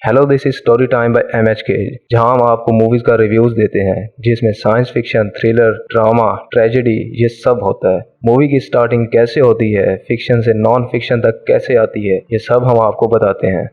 Hello this is story time by MHK, जहां हम आपको मूवीज का रिव्यूज देते हैं जिसमें science fiction, thriller, drama, tragedy ये सब होता है। मूवी की स्टार्टिंग कैसे होती है, फिक्शन से नॉन फिक्शन तक कैसे आती है, ये सब हम आपको बताते हैं।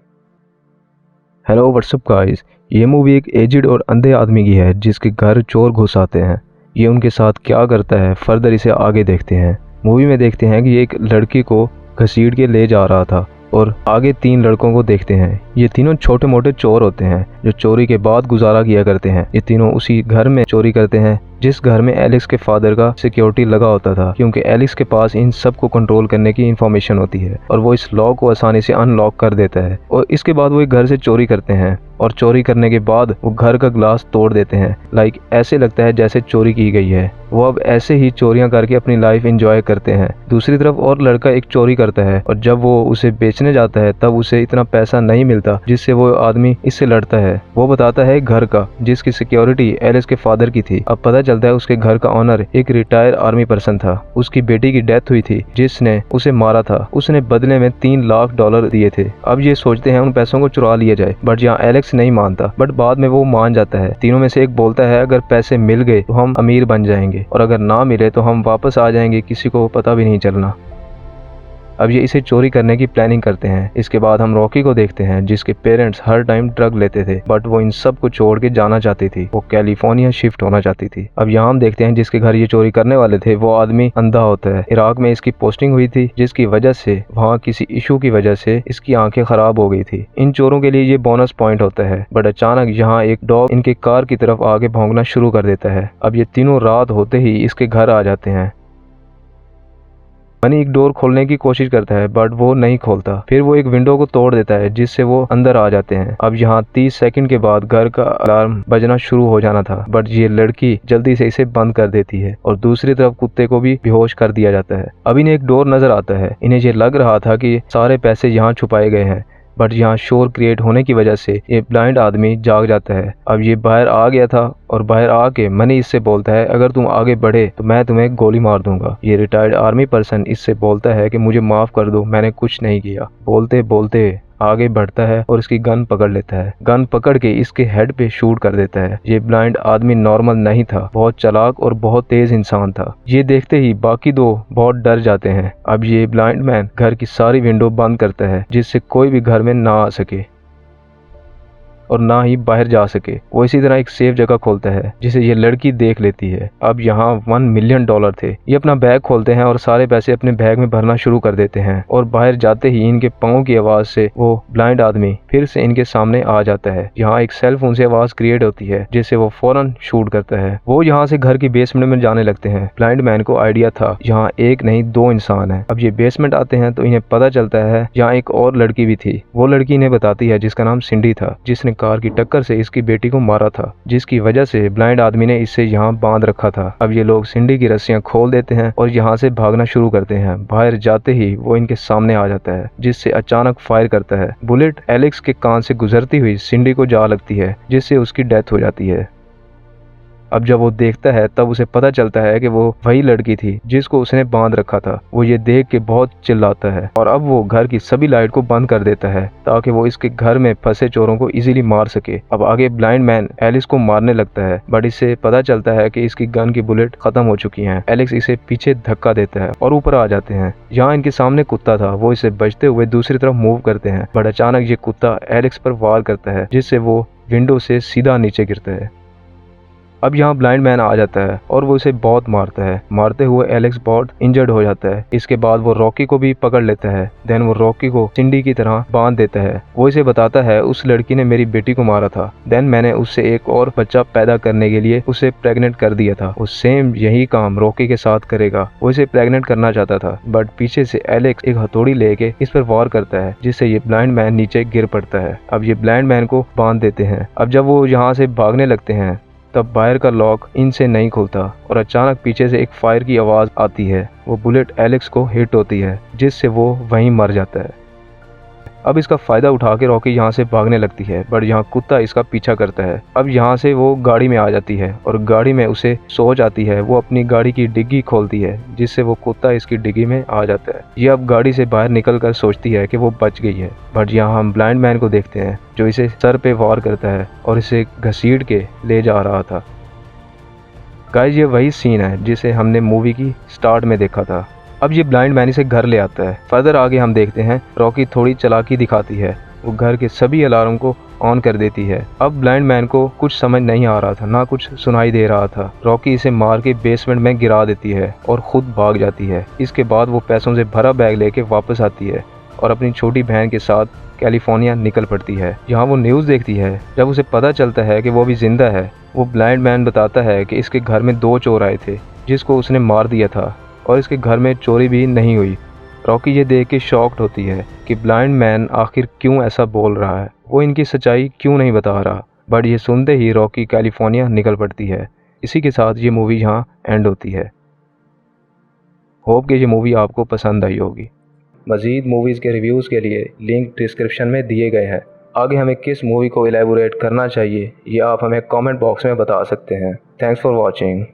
हेलो व्हाट्सअप गाइस, ये मूवी एक एजिड और अंधे आदमी की है जिसके घर चोर घुस आते हैं। ये उनके साथ क्या करता है फर्दर इसे आगे देखते हैं। मूवी में देखते हैं कि ये एक लड़की को घसीट के ले जा रहा था और आगे 3 लड़कों को देखते हैं। ये तीनों छोटे मोटे चोर होते हैं जो चोरी के बाद गुजारा किया करते हैं। ये तीनों उसी घर में चोरी करते हैं जिस घर में एलेक्स के फादर का सिक्योरिटी लगा होता था, क्योंकि एलेक्स के पास इन सब को कंट्रोल करने की इंफॉर्मेशन होती है और वो इस लॉक को आसानी से अनलॉक कर देता है। और इसके बाद वो एक घर से चोरी करते हैं और चोरी करने के बाद वो घर का ग्लास तोड़ देते हैं। लाइक ऐसे लगता है जैसे चोरी की गई है। वो अब ऐसे ही चोरियां करके अपनी लाइफ एंजॉय करते हैं। दूसरी तरफ और लड़का एक चोरी करता है और जब वो उसे बेचने जाता है तब उसे इतना पैसा नहीं मिलता जिससे वो आदमी इससे लड़ता है। वो बताता है घर का जिसकी सिक्योरिटी एलेक्स के फादर की थी। अब पता चलता है उसके घर का ऑनर एक रिटायर आर्मी पर्सन था। उसकी बेटी की डेथ हुई थी जिसने उसे मारा था। उसने बदले में $3 लाख दिए थे। अब ये सोचते हैं उन पैसों को चुरा लिया जाए, बट यहाँ एलेक्स नहीं मानता, बट बाद में वो मान जाता है। तीनों में से एक बोलता है अगर पैसे मिल गए तो हम अमीर बन जाएंगे और अगर ना मिले तो हम वापस आ जाएंगे, किसी को पता भी नहीं चलना। अब ये इसे चोरी करने की प्लानिंग करते हैं। इसके बाद हम रॉकी को देखते हैं जिसके पेरेंट्स हर टाइम ड्रग लेते थे, बट वो इन सब को छोड़ के जाना चाहती थी। वो कैलिफोर्निया शिफ्ट होना चाहती थी। अब यहाँ हम देखते हैं जिसके घर ये चोरी करने वाले थे वो आदमी अंधा होता है। इराक में इसकी पोस्टिंग हुई थी जिसकी वजह से वहाँ किसी इशू की वजह से इसकी आंखें खराब हो गई थी। इन चोरों के लिए ये बोनस पॉइंट होता है, बट अचानक यहाँ एक डॉग इनके कार की तरफ आगे भौंकना शुरू कर देता है। अब ये तीनों रात होते ही इसके घर आ जाते हैं। मनी एक डोर खोलने की कोशिश करता है बट वो नहीं खोलता। फिर वो एक विंडो को तोड़ देता है जिससे वो अंदर आ जाते हैं। अब यहाँ 30 सेकंड के बाद घर का अलार्म बजना शुरू हो जाना था, बट ये लड़की जल्दी से इसे बंद कर देती है और दूसरी तरफ कुत्ते को भी बेहोश कर दिया जाता है। अब इन्हें एक डोर नजर आता है। इन्हें ये लग रहा था कि सारे पैसे यहाँ छुपाए गए हैं, बट यहाँ शोर क्रिएट होने की वजह से ये ब्लाइंड आदमी जाग जाता है। अब ये बाहर आ गया था और बाहर आके मनी इससे बोलता है अगर तुम आगे बढ़े तो मैं तुम्हें गोली मार दूंगा। ये रिटायर्ड आर्मी पर्सन इससे बोलता है कि मुझे माफ कर दो, मैंने कुछ नहीं किया। बोलते बोलते आगे बढ़ता है और इसकी गन पकड़ लेता है। गन पकड़ के इसके हेड पे शूट कर देता है। ये ब्लाइंड आदमी नॉर्मल नहीं था, बहुत चालाक और बहुत तेज इंसान था। ये देखते ही बाकी 2 बहुत डर जाते हैं। अब ये ब्लाइंड मैन घर की सारी विंडो बंद करता है जिससे कोई भी घर में ना आ सके और ना ही बाहर जा सके। वो इसी तरह एक सेफ जगह खोलता है जिसे ये लड़की देख लेती है। अब यहाँ $1 मिलियन थे। ये अपना बैग खोलते हैं और सारे पैसे अपने बैग में भरना शुरू कर देते हैं और बाहर जाते ही इनके पाँव की आवाज से वो ब्लाइंड आदमी फिर से इनके सामने आ जाता है। यहाँ एक सेल फोन से आवाज क्रिएट होती है जिससे वो फौरन शूट करता है। वो यहाँ से घर की बेसमेंट में जाने लगते हैं। ब्लाइंड मैन को आइडिया था यहाँ एक नहीं 2 इंसान है। अब ये बेसमेंट आते हैं तो इन्हें पता चलता है यहाँ एक और लड़की भी थी। वो लड़की इन्हें बताती है जिसका नाम सिंडी था, जिसने कार की टक्कर से इसकी बेटी को मारा था, जिसकी वजह से ब्लाइंड आदमी ने इसे यहाँ बांध रखा था। अब ये लोग सिंडी की रस्सियां खोल देते हैं और यहाँ से भागना शुरू करते हैं। बाहर जाते ही वो इनके सामने आ जाता है जिससे अचानक फायर करता है। बुलेट एलेक्स के कान से गुजरती हुई सिंडी को जा लगती है जिससे उसकी डेथ हो जाती है। अब जब वो देखता है तब उसे पता चलता है कि वो वही लड़की थी जिसको उसने बांध रखा था। वो ये देख के बहुत चिल्लाता है और अब वो घर की सभी लाइट को बंद कर देता है ताकि वो इसके घर में फंसे चोरों को इजीली मार सके। अब आगे ब्लाइंड मैन एलिस को मारने लगता है, बट इससे पता चलता है कि इसकी गन की बुलेट खत्म हो चुकी है। एलेक्स इसे पीछे धक्का देता है और ऊपर आ जाते हैं। यहाँ इनके सामने कुत्ता था, वो इसे बचते हुए दूसरी तरफ मूव करते हैं, बट अचानक ये कुत्ता एलेक्स पर वार करता है जिससे वो विंडो से सीधा नीचे गिरता है। अब यहाँ ब्लाइंड मैन आ जाता है और वो इसे बहुत मारता है। मारते हुए एलेक्स बहुत इंजर्ड हो जाता है। इसके बाद वो रॉकी को भी पकड़ लेता है। देन वो रॉकी को सिंडी की तरह बांध देता है। वो इसे बताता है उस लड़की ने मेरी बेटी को मारा था, देन मैंने उससे एक और बच्चा पैदा करने के लिए उसे प्रेग्नेंट कर दिया था। वो सेम यही काम रॉकी के साथ करेगा। वो इसे प्रेग्नेंट करना चाहता था, बट पीछे से एलेक्स एक हथौड़ी लेके इस पर वार करता है जिससे ये ब्लाइंड मैन नीचे गिर पड़ता है। अब ये ब्लाइंड मैन को बांध देते हैं। अब जब वो यहाँ से भागने लगते हैं तब बाहर का लॉक इनसे नहीं खुलता और अचानक पीछे से एक फायर की आवाज आती है। वो बुलेट एलेक्स को हिट होती है जिससे वो वहीं मर जाता है। अब इसका फ़ायदा उठा के रॉकी यहाँ से भागने लगती है, बट यहाँ कुत्ता इसका पीछा करता है। अब यहाँ से वो गाड़ी में आ जाती है और गाड़ी में उसे सोच आती है। वो अपनी गाड़ी की डिग्गी खोलती है जिससे वो कुत्ता इसकी डिग्गी में आ जाता है। ये अब गाड़ी से बाहर निकल कर सोचती है कि वो बच गई है, बट यहाँ हम ब्लाइंड मैन को देखते हैं जो इसे सर पे वार करता है और इसे घसीट के ले जा रहा था। गाइस, ये वही सीन है जिसे हमने मूवी की स्टार्ट में देखा था। अब ये ब्लाइंड मैन इसे घर ले आता है। फर्दर आगे हम देखते हैं रॉकी थोड़ी चालाकी दिखाती है, वो घर के सभी अलार्म को ऑन कर देती है। अब ब्लाइंड मैन को कुछ समझ नहीं आ रहा था, ना कुछ सुनाई दे रहा था। रॉकी इसे मार के बेसमेंट में गिरा देती है और खुद भाग जाती है। इसके बाद वो पैसों से भरा बैग लेके वापस आती है और अपनी छोटी बहन के साथ कैलिफोर्निया निकल पड़ती है। यहाँ वो न्यूज़ देखती है। जब उसे पता चलता है कि वो अभी जिंदा है, वो ब्लाइंड मैन बताता है कि इसके घर में 2 चोर आए थे जिसको उसने मार दिया था और इसके घर में चोरी भी नहीं हुई। रॉकी ये देख के शॉक्ड होती है कि ब्लाइंड मैन आखिर क्यों ऐसा बोल रहा है, वो इनकी सच्चाई क्यों नहीं बता रहा। बट ये सुनते ही रॉकी कैलिफोर्निया निकल पड़ती है। इसी के साथ ये मूवी यहाँ एंड होती है। होप कि ये मूवी आपको पसंद आई होगी। मज़ीद मूवीज़ के रिव्यूज़ के लिए लिंक डिस्क्रिप्शन में दिए गए हैं। आगे हमें किस मूवी को एलैबोरेट करना चाहिए ये आप हमें कमेंट बॉक्स में बता सकते हैं। Thanks for watching.